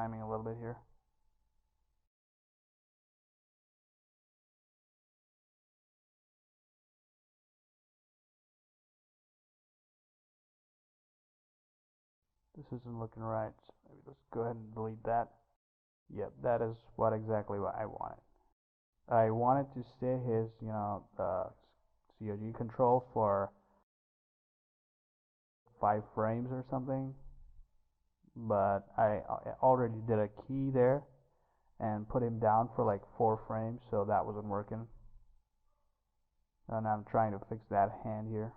timing a little bit here. This isn't looking right, so maybe let's go ahead and delete that. Yep, that is exactly what I wanted. I wanted to set his, the COG control for 5 frames or something, but I already did a key there and put him down for like 4 frames, so that wasn't working. And I'm trying to fix that hand here.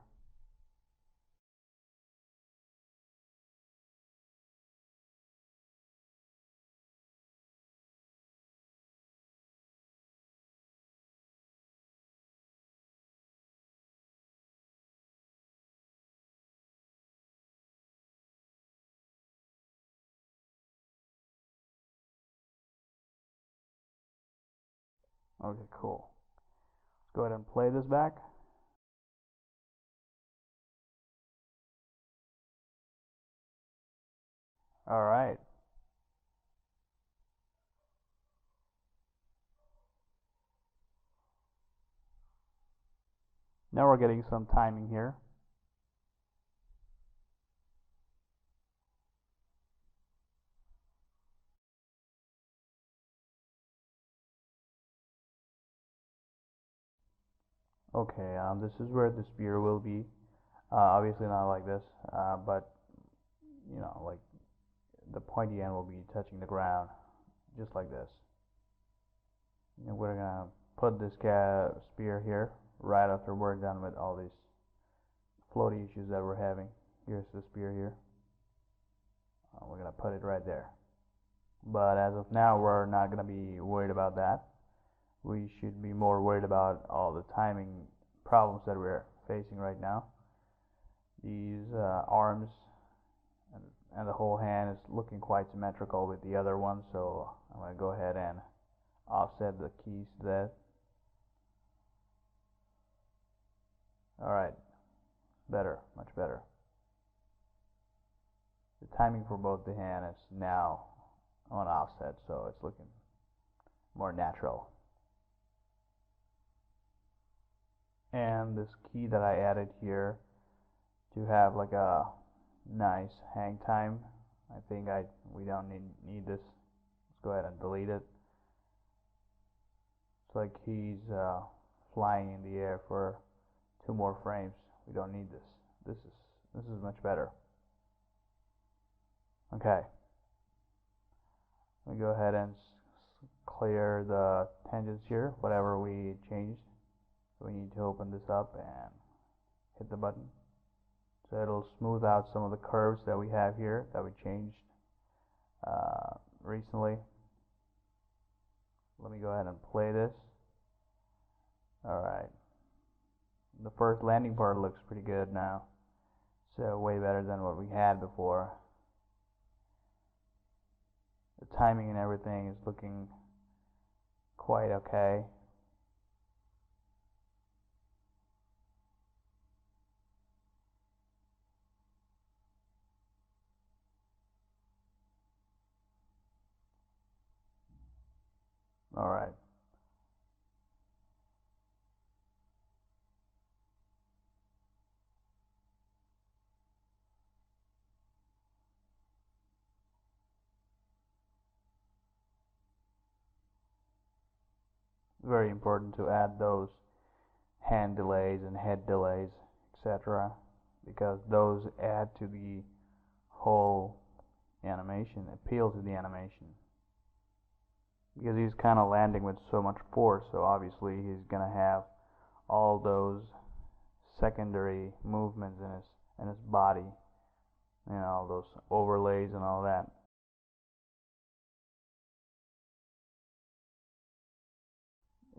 Okay, cool. Let's go ahead and play this back. Alright. Now we're getting some timing here. Okay, this is where the spear will be. Obviously not like this, but like the pointy end will be touching the ground, just like this. And we're gonna put this spear here right after we're done with all these floaty issues that we're having. Here's the spear here. We're gonna put it right there. But as of now, we're not gonna be worried about that. We should be more worried about all the timing problems that we're facing right now. These arms and the whole hand is looking quite symmetrical with the other one, so I'm going to go ahead and offset the keys to that. Alright, better, much better. The timing for both the hand is now on offset, so it's looking more natural. And this key that I added here to have like a nice hang time, I think we don't need this. Let's go ahead and delete it. It's like he's flying in the air for 2 more frames. We don't need this. This is much better. Okay. We go ahead and clear the tangents here, whatever we changed. So we need to open this up and hit the button. So it'll smooth out some of the curves that we have here that we changed recently. Let me go ahead and play this. Alright. The first landing part looks pretty good now. So way better than what we had before. The timing and everything is looking quite okay. Alright. Very important to add those hand delays and head delays, etc., because those add to the whole animation, appeal to the animation. Because he's kind of landing with so much force, so obviously he's gonna have all those secondary movements in his body, all those overlays and all that.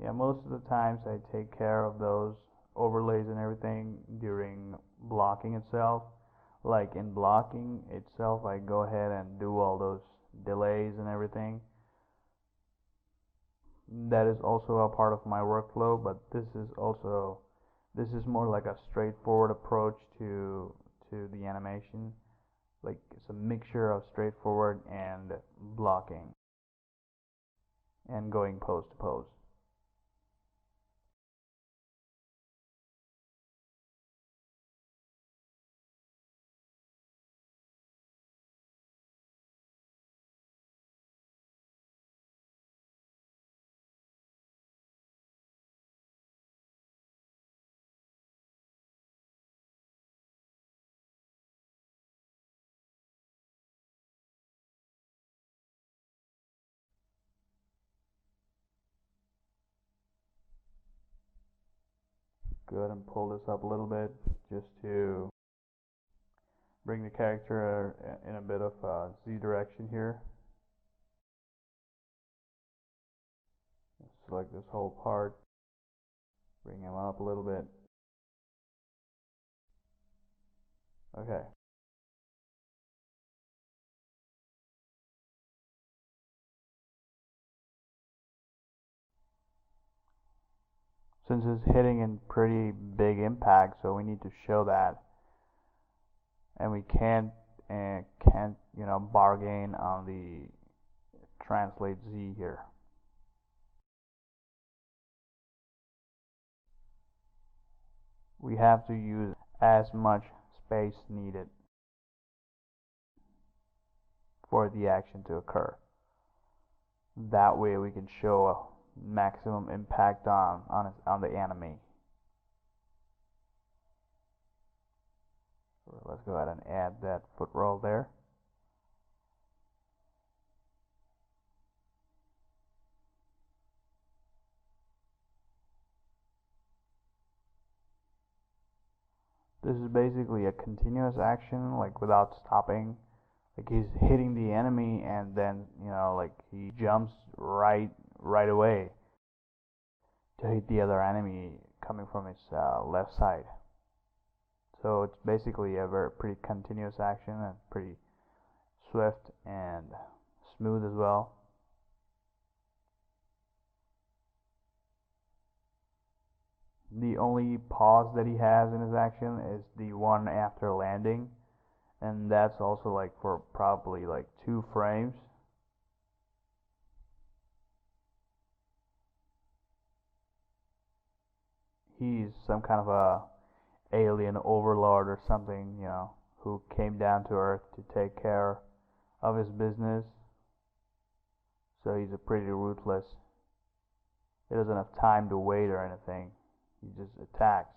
Yeah, most of the times I take care of those overlays and everything during blocking itself. Like in blocking itself, I go ahead and do all those delays and everything. That is also a part of my workflow, but this is more like a straightforward approach to the animation. like it's a mixture of straightforward and blocking and going pose to pose. Go ahead and pull this up a little bit just to bring the character in a bit of a Z direction here. Select this whole part, bring him up a little bit. Okay. Since it's hitting in pretty big impact, so we need to show that, and we can't bargain on the translate Z here. We have to use as much space needed for the action to occur. That way we can show a maximum impact on the enemy. So let's go ahead and add that foot roll there. This is basically a continuous action, like without stopping. Like he's hitting the enemy and then, like he jumps right away to hit the other enemy coming from his left side. So it's basically a pretty continuous action and pretty swift and smooth as well. The only pause that he has in his action is the one after landing, and that's also like for probably like 2 frames. He's some kind of a alien overlord or something, who came down to Earth to take care of his business. So he's a pretty ruthless. He doesn't have time to wait or anything. He just attacks.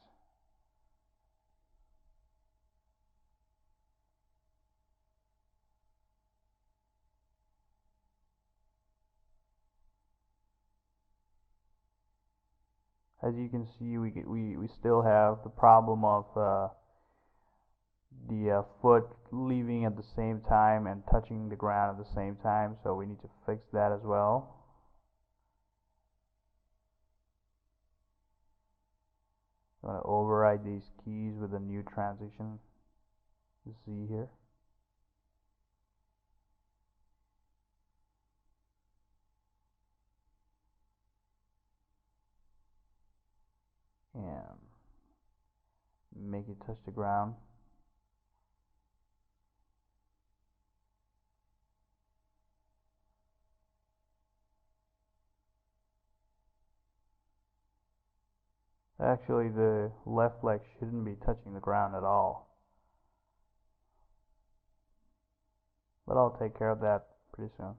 As you can see, we still have the problem of the foot leaving at the same time and touching the ground at the same time, so we need to fix that as well. I'm going to override these keys with a new transition Z here. And make it touch the ground. Actually, the left leg shouldn't be touching the ground at all. But I'll take care of that pretty soon.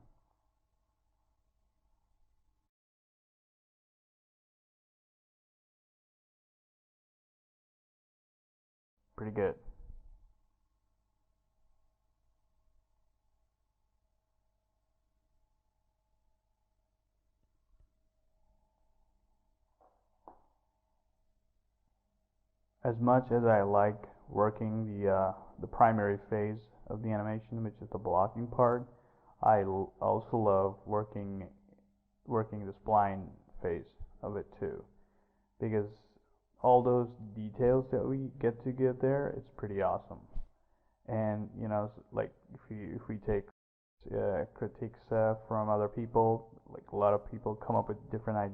Pretty good. As much as I like working the primary phase of the animation, which is the blocking part, I also love working the spline phase of it too, because all those details that we get to get there, it's pretty awesome. And like if we take critiques from other people, like a lot of people come up with different ideas